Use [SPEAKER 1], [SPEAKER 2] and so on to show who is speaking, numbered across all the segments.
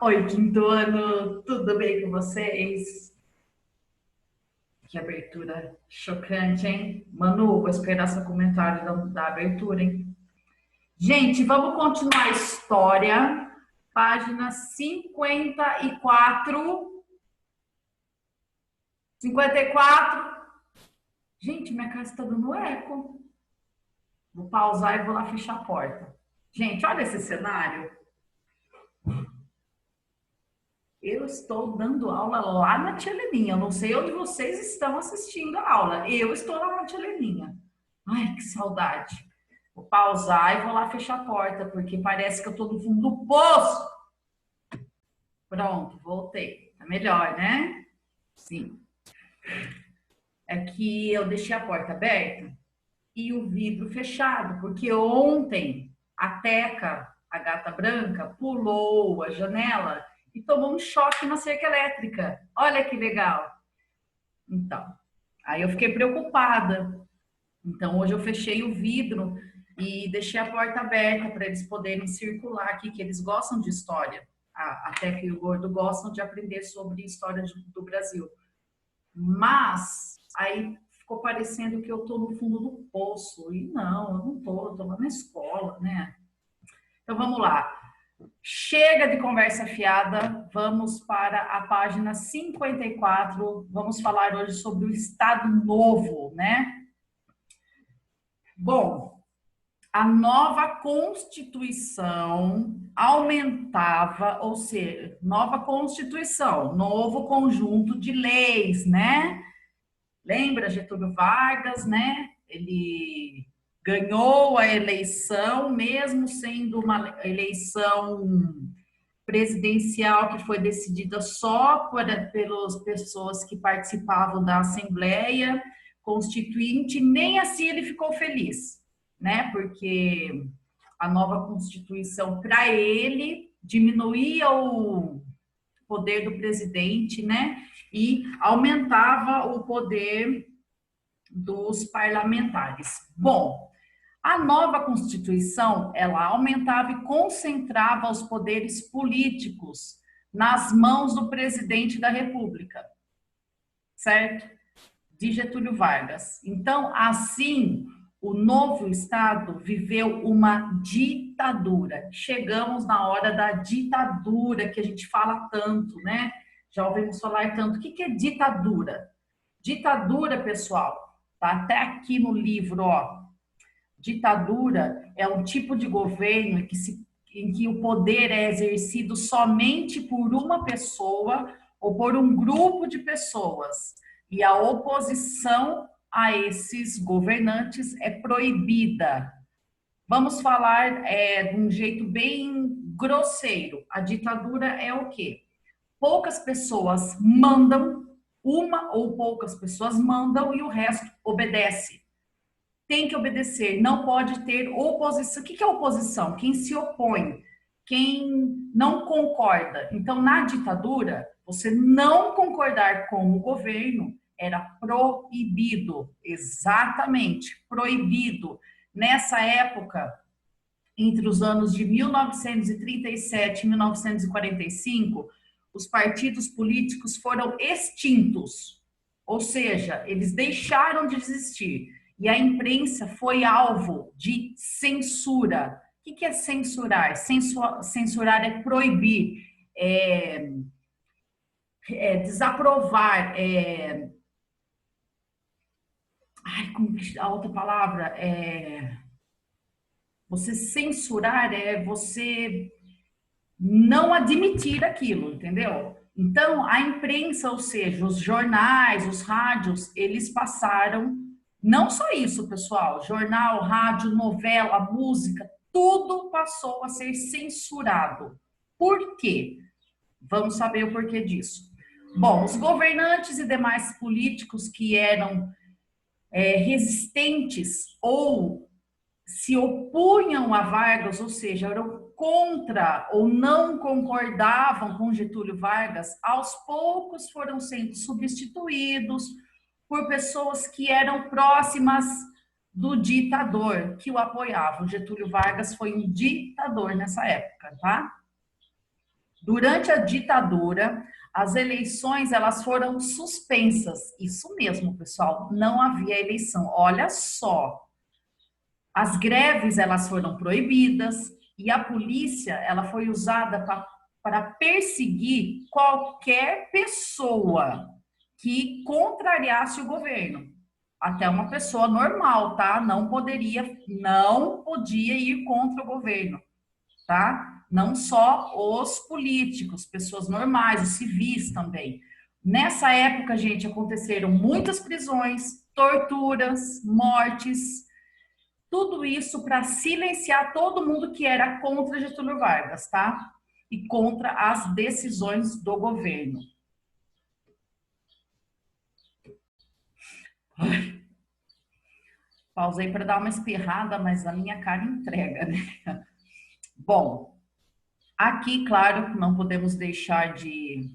[SPEAKER 1] Oi, quinto ano, tudo bem com vocês? Que abertura chocante, hein? Manu, vou esperar seu comentário da abertura, hein? Gente, vamos continuar a história. Página 54. 54. Gente, minha casa está dando eco. Vou pausar e vou lá fechar a porta. Gente, olha esse cenário. Eu estou dando aula lá na Tia Leninha. Eu não sei onde vocês estão assistindo a aula. Eu estou lá na Tia Leninha. Ai, que saudade. Vou pausar e vou lá fechar a porta, porque parece que eu estou no fundo do poço. Pronto, voltei. Tá melhor, né? Sim. É que eu deixei a porta aberta e o vidro fechado, porque ontem a Teca, a gata branca, pulou a janela e tomou um choque na cerca elétrica. Olha que legal. Então, aí eu fiquei preocupada. Então, hoje eu fechei o vidro e deixei a porta aberta para eles poderem circular aqui, que eles gostam de história. Até que o Gordo gostam de aprender sobre história do Brasil. Mas, aí ficou parecendo que eu estou no fundo do poço. E não, eu não estou, eu estou lá na escola, né? Então, vamos lá. Chega de conversa fiada, vamos para a página 54. Vamos falar hoje sobre o Estado Novo, né? Bom, a nova Constituição aumentava, ou seja, nova Constituição, novo conjunto de leis, né? Lembra Getúlio Vargas, né? Ele ganhou a eleição, mesmo sendo uma eleição presidencial que foi decidida só pelas pessoas que participavam da Assembleia Constituinte, nem assim ele ficou feliz, né? Porque a nova Constituição, para ele, diminuía o poder do presidente, né? E aumentava o poder dos parlamentares. Bom, a nova Constituição, ela aumentava e concentrava os poderes políticos nas mãos do presidente da República, certo? De Getúlio Vargas. Então, assim, o novo Estado viveu uma ditadura. Chegamos na hora da ditadura, que a gente fala tanto, né? Já ouvimos falar tanto. O que é ditadura? Ditadura, pessoal, tá até aqui no livro, ó. Ditadura é um tipo de governo em que o poder é exercido somente por uma pessoa ou por um grupo de pessoas. E a oposição a esses governantes é proibida. Vamos falar de um jeito bem grosseiro. A ditadura é o quê? Poucas pessoas mandam, uma ou poucas pessoas mandam e o resto obedece. Tem que obedecer, não pode ter oposição. O que é oposição? Quem se opõe, quem não concorda. Então, na ditadura, você não concordar com o governo era proibido, exatamente, proibido. Nessa época, entre os anos de 1937 e 1945, os partidos políticos foram extintos, ou seja, eles deixaram de existir. E a imprensa foi alvo de censura. O que é censurar? Censurar é proibir, desaprovar. Como a outra palavra? Você censurar é você não admitir aquilo, entendeu? Então, a imprensa, ou seja, os jornais, os rádios, eles passaram, não só isso, pessoal, jornal, rádio, novela, música, tudo passou a ser censurado. Por quê? Vamos saber o porquê disso. Bom, os governantes e demais políticos que eram resistentes ou se opunham a Vargas, ou seja, eram contra ou não concordavam com Getúlio Vargas, aos poucos foram sendo substituídos por pessoas que eram próximas do ditador, que o apoiavam. Getúlio Vargas foi um ditador nessa época, tá? Durante a ditadura, as eleições elas foram suspensas. Isso mesmo, pessoal, não havia eleição. Olha só, as greves elas foram proibidas e a polícia ela foi usada para perseguir qualquer pessoa que contrariasse o governo. Até uma pessoa normal, tá? Não podia ir contra o governo, tá? Não só os políticos, pessoas normais, os civis também. Nessa época, gente, aconteceram muitas prisões, torturas, mortes, tudo isso para silenciar todo mundo que era contra Getúlio Vargas, tá? E contra as decisões do governo. Pausei para dar uma espirrada, mas a minha cara entrega, né? Bom, aqui, claro, não podemos deixar de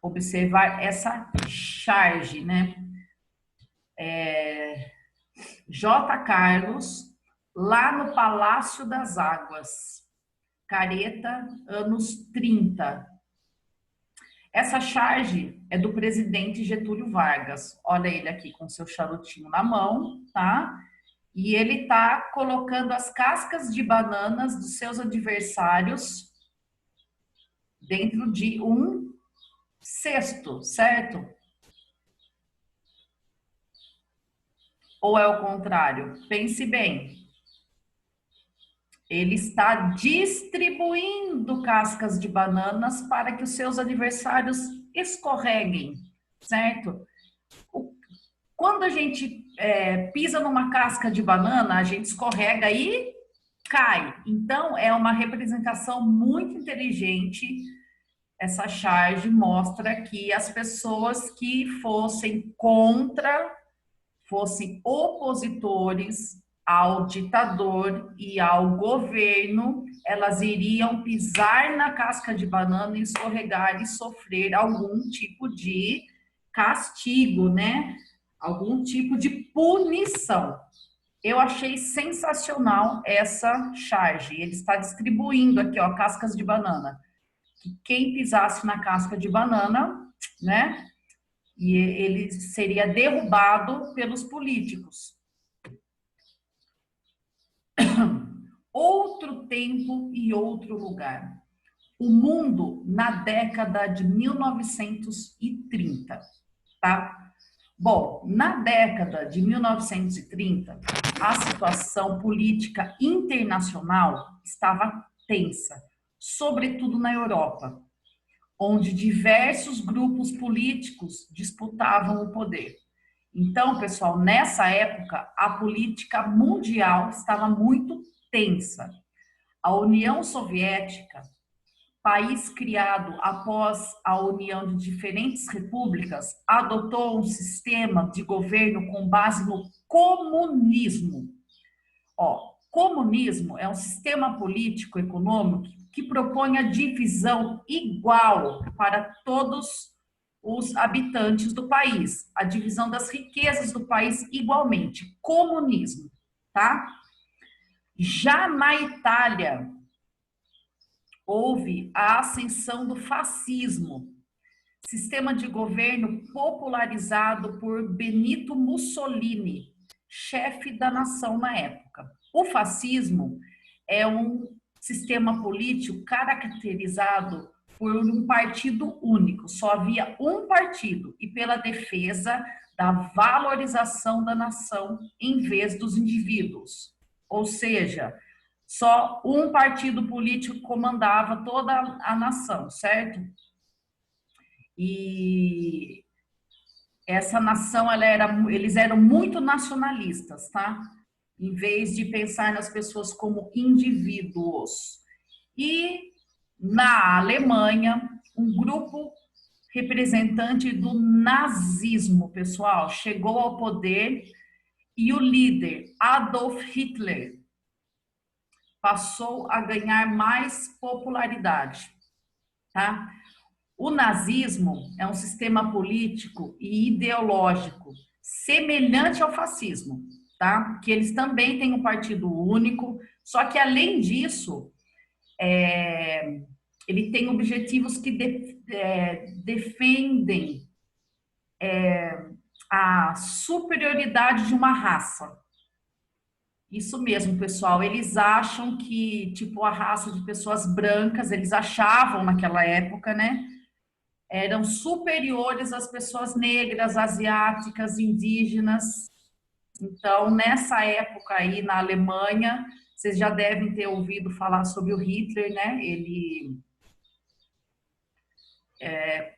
[SPEAKER 1] observar essa charge, né? J. Carlos, lá no Palácio das Águas, Careta, anos 30. Essa charge é do presidente Getúlio Vargas. Olha ele aqui com seu charutinho na mão, tá? E ele tá colocando as cascas de bananas dos seus adversários dentro de um cesto, certo? Ou é o contrário? Pense bem. Ele está distribuindo cascas de bananas para que os seus adversários escorreguem, certo? Quando a gente pisa numa casca de banana, a gente escorrega e cai. Então, é uma representação muito inteligente. Essa charge mostra que as pessoas que fossem contra, fossem opositores ao ditador e ao governo, elas iriam pisar na casca de banana e escorregar e sofrer algum tipo de castigo, né? Algum tipo de punição. Eu achei sensacional essa charge. Ele está distribuindo aqui, ó, cascas de banana. Que quem pisasse na casca de banana, né? E ele seria derrubado pelos políticos. Outro tempo e outro lugar. O mundo na década de 1930, tá? Bom, na década de 1930, a situação política internacional estava tensa, sobretudo na Europa, onde diversos grupos políticos disputavam o poder. Então, pessoal, nessa época, a política mundial estava muito tensa. A União Soviética, país criado após a união de diferentes repúblicas, adotou um sistema de governo com base no comunismo. Ó, comunismo é um sistema político econômico que propõe a divisão igual para todos os habitantes do país, a divisão das riquezas do país igualmente, comunismo, tá? Já na Itália, houve a ascensão do fascismo, sistema de governo popularizado por Benito Mussolini, chefe da nação na época. O fascismo é um sistema político caracterizado por um partido único, só havia um partido, e pela defesa da valorização da nação em vez dos indivíduos. Ou seja, só um partido político comandava toda a nação, certo? E essa nação, eles eram muito nacionalistas, tá? Em vez de pensar nas pessoas como indivíduos. E na Alemanha, um grupo representante do nazismo, pessoal, chegou ao poder e o líder, Adolf Hitler, passou a ganhar mais popularidade, tá? O nazismo é um sistema político e ideológico semelhante ao fascismo, tá? Que eles também têm um partido único, só que além disso, Ele tem objetivos que defendem a superioridade de uma raça. Isso mesmo, pessoal. Eles acham que, tipo, a raça de pessoas brancas, eles achavam naquela época, né? Eram superiores às pessoas negras, asiáticas, indígenas. Então, nessa época aí na Alemanha, vocês já devem ter ouvido falar sobre o Hitler, né? Ele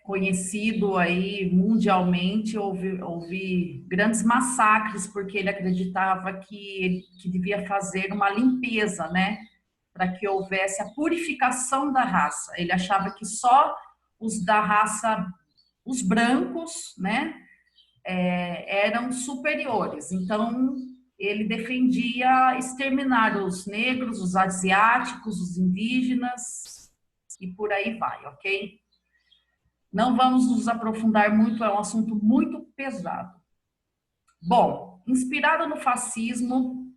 [SPEAKER 1] conhecido aí mundialmente, houve grandes massacres, porque ele acreditava que devia fazer uma limpeza, né? Para que houvesse a purificação da raça. Ele achava que só os da raça, os brancos, né? Eram superiores. Então, ele defendia exterminar os negros, os asiáticos, os indígenas e por aí vai, ok? Não vamos nos aprofundar muito, é um assunto muito pesado. Bom, inspirado no fascismo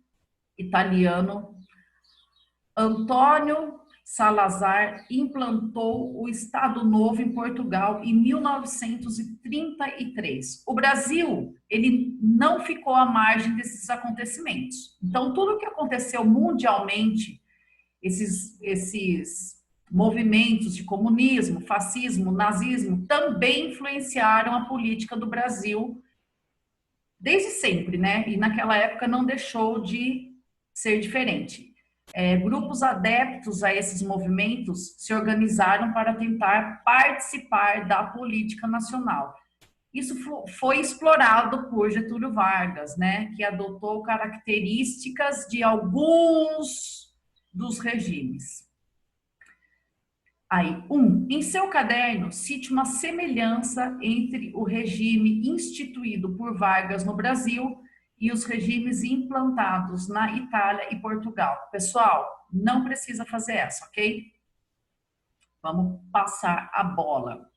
[SPEAKER 1] italiano, Antônio Salazar implantou o Estado Novo em Portugal em 1933. O Brasil, ele não ficou à margem desses acontecimentos. Então, tudo o que aconteceu mundialmente, esses movimentos de comunismo, fascismo, nazismo, também influenciaram a política do Brasil desde sempre, né? E naquela época não deixou de ser diferente. Grupos adeptos a esses movimentos se organizaram para tentar participar da política nacional. Isso foi explorado por Getúlio Vargas, né? Que adotou características de alguns dos regimes. Aí, em seu caderno, cite uma semelhança entre o regime instituído por Vargas no Brasil e os regimes implantados na Itália e Portugal. Pessoal, não precisa fazer essa, ok? Vamos passar a bola.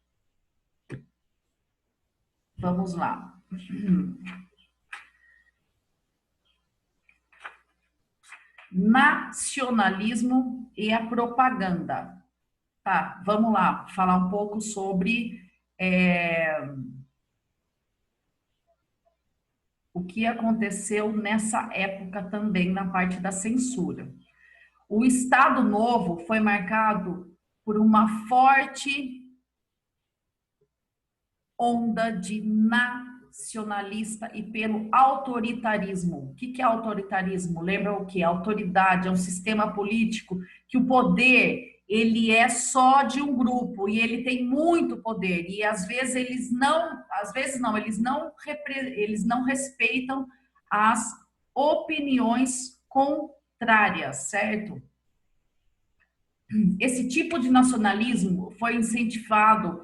[SPEAKER 1] Vamos lá. Nacionalismo e a propaganda. Tá, vamos lá, falar um pouco sobre o que aconteceu nessa época também na parte da censura. O Estado Novo foi marcado por uma forte onda de nacionalista e pelo autoritarismo. O que é autoritarismo? Lembra o que? Autoridade é um sistema político que o poder ele é só de um grupo e ele tem muito poder e às vezes eles não respeitam as opiniões contrárias, certo? Esse tipo de nacionalismo foi incentivado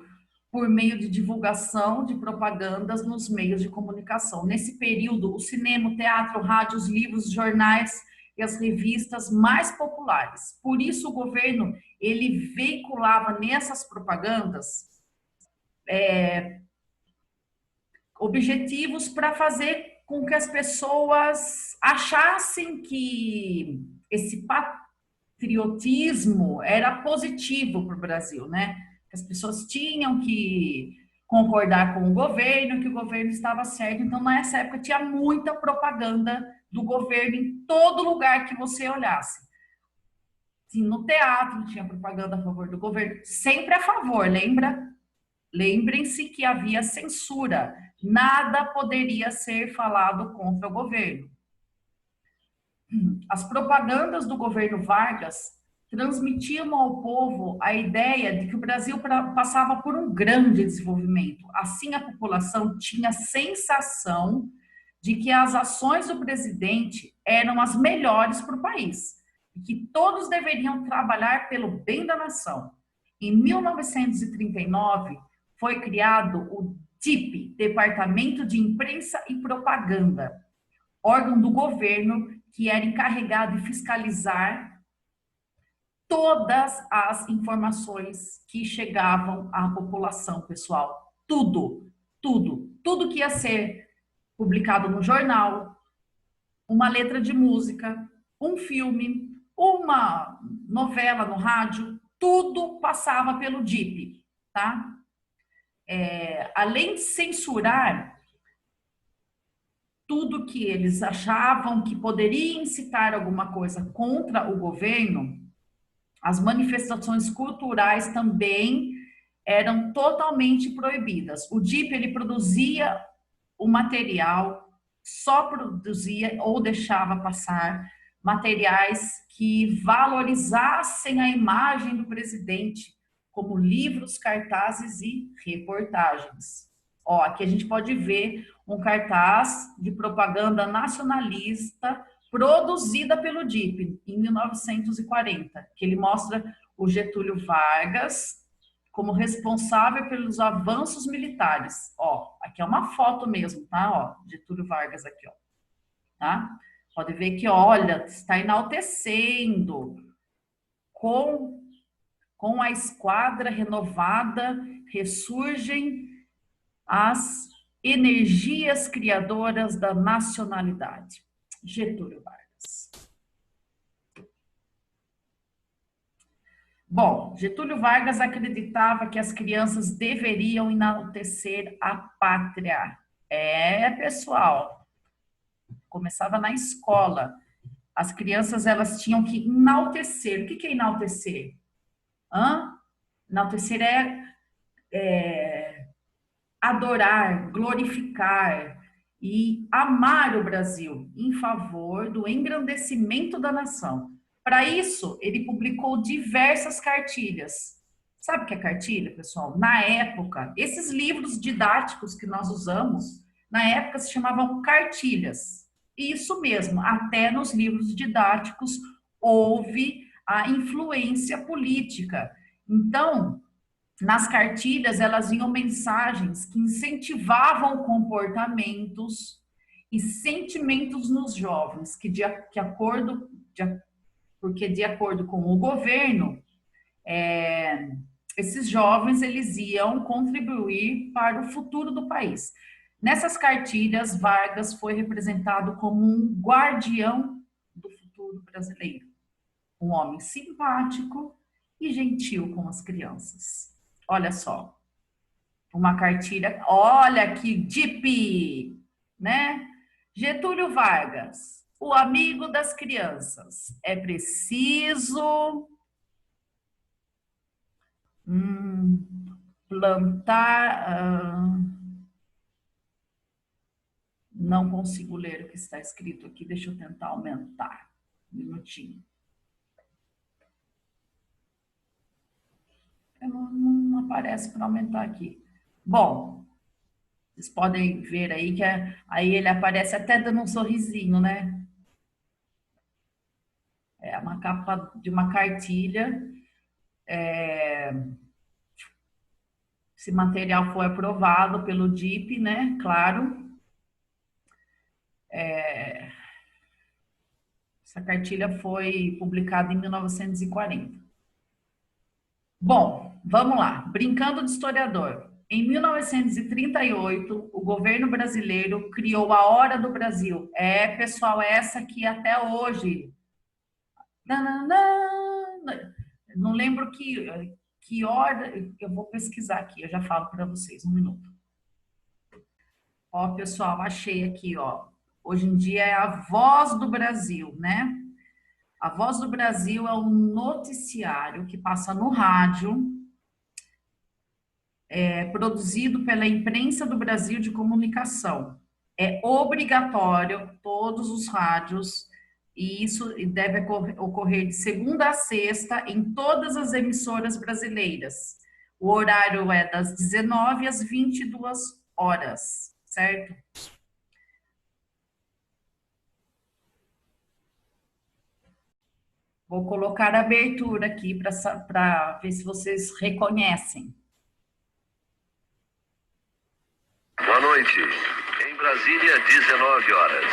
[SPEAKER 1] por meio de divulgação de propagandas nos meios de comunicação. Nesse período, o cinema, o teatro, o rádio, os livros, os jornais e as revistas mais populares. Por isso, o governo ele veiculava nessas propagandas objetivos para fazer com que as pessoas achassem que esse patriotismo era positivo para o Brasil, né? As pessoas tinham que concordar com o governo, que o governo estava certo. Então, nessa época, tinha muita propaganda do governo em todo lugar que você olhasse. Sim, no teatro tinha propaganda a favor do governo, sempre a favor, lembra? Lembrem-se que havia censura, nada poderia ser falado contra o governo. As propagandas do governo Vargas transmitiam ao povo a ideia de que o Brasil passava por um grande desenvolvimento. Assim, a população tinha a sensação de que as ações do presidente eram as melhores para o país e que todos deveriam trabalhar pelo bem da nação. Em 1939, foi criado o DIP, Departamento de Imprensa e Propaganda, órgão do governo que era encarregado de fiscalizar todas as informações que chegavam à população, pessoal. Tudo que ia ser publicado no jornal, uma letra de música, um filme, novela no rádio, tudo passava pelo DIP, tá? Além de censurar tudo que eles achavam que poderia incitar alguma coisa contra o governo, as manifestações culturais também eram totalmente proibidas. O DIP, ele produzia o material, só produzia ou deixava passar materiais que valorizassem a imagem do presidente, como livros, cartazes e reportagens. Ó, aqui a gente pode ver um cartaz de propaganda nacionalista produzida pelo DIP em 1940, que ele mostra o Getúlio Vargas como responsável pelos avanços militares. Ó, aqui é uma foto mesmo, tá? Ó, Getúlio Vargas aqui, ó. Tá? Pode ver que, olha, está enaltecendo com a esquadra renovada, ressurgem as energias criadoras da nacionalidade. Getúlio Vargas. Bom, Getúlio Vargas acreditava que as crianças deveriam enaltecer a pátria. Pessoal, começava na escola. As crianças, elas tinham que enaltecer. O que é enaltecer? Enaltecer é adorar, glorificar e amar o Brasil em favor do engrandecimento da nação. Para isso, ele publicou diversas cartilhas. Sabe o que é cartilha, pessoal? Na época, esses livros didáticos que nós usamos, na época se chamavam cartilhas. Isso mesmo, até nos livros didáticos houve a influência política. Então, nas cartilhas, elas vinham mensagens que incentivavam comportamentos e sentimentos nos jovens, porque de acordo com o governo, esses jovens eles iam contribuir para o futuro do país. Nessas cartilhas, Vargas foi representado como um guardião do futuro brasileiro, um homem simpático e gentil com as crianças. Olha só, uma cartilha, olha que DIP, né? Getúlio Vargas, o amigo das crianças. É preciso plantar. Não consigo ler o que está escrito aqui, deixa eu tentar aumentar. Um minutinho. Não aparece para aumentar aqui. Bom, vocês podem ver aí que aí ele aparece até dando um sorrisinho, né? É uma capa de uma cartilha. Esse material foi aprovado pelo DIP, né? Claro. Essa cartilha foi publicada em 1940. Bom, vamos lá. Brincando de historiador. Em 1938, o governo brasileiro criou a Hora do Brasil. Pessoal, essa aqui até hoje. Não lembro que hora. Eu vou pesquisar aqui, eu já falo para vocês, um minuto. Ó, pessoal, achei aqui, ó. Hoje em dia é a Voz do Brasil, né? A Voz do Brasil é um noticiário que passa no rádio, produzido pela Imprensa do Brasil de Comunicação. É obrigatório, todos os rádios, e isso deve ocorrer de segunda a sexta em todas as emissoras brasileiras. O horário é das 19 às 22 horas, certo? Vou colocar a abertura aqui para ver se vocês reconhecem.
[SPEAKER 2] Boa noite. Em Brasília, 19 horas.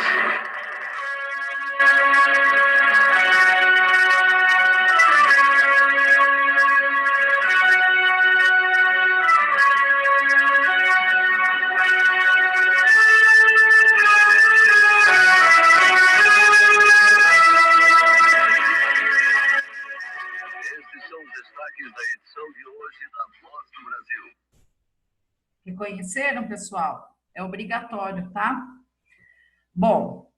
[SPEAKER 2] destaques da edição de hoje da Voz do Brasil.
[SPEAKER 1] Reconheceram, pessoal? É obrigatório, tá? Bom,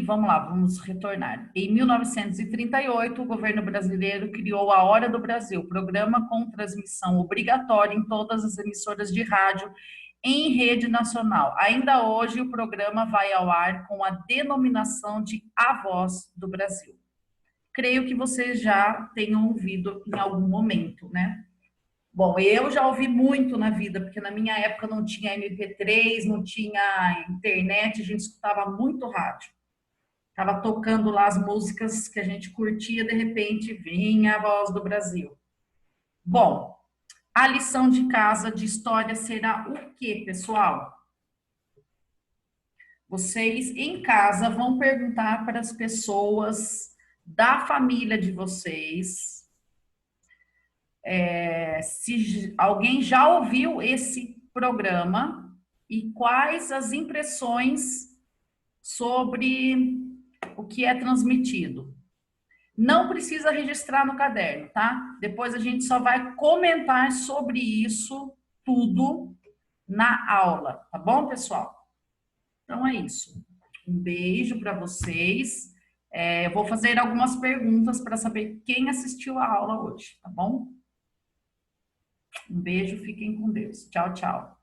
[SPEAKER 1] vamos lá, vamos retornar. Em 1938, o governo brasileiro criou a Hora do Brasil, programa com transmissão obrigatória em todas as emissoras de rádio em rede nacional. Ainda hoje, o programa vai ao ar com a denominação de A Voz do Brasil. Creio que vocês já tenham ouvido em algum momento, né? Bom, eu já ouvi muito na vida, porque na minha época não tinha MP3, não tinha internet, a gente escutava muito rádio. Tava tocando lá as músicas que a gente curtia, de repente vinha a Voz do Brasil. Bom, a lição de casa de história será o quê, pessoal? Vocês em casa vão perguntar para as pessoas da família de vocês se alguém já ouviu esse programa e quais as impressões sobre o que é transmitido. Não precisa registrar no caderno, tá? Depois a gente só vai comentar sobre isso tudo na aula, tá bom, pessoal? Então é isso. Um beijo para vocês. Eu vou fazer algumas perguntas para saber quem assistiu a aula hoje, tá bom? Um beijo, fiquem com Deus. Tchau, tchau.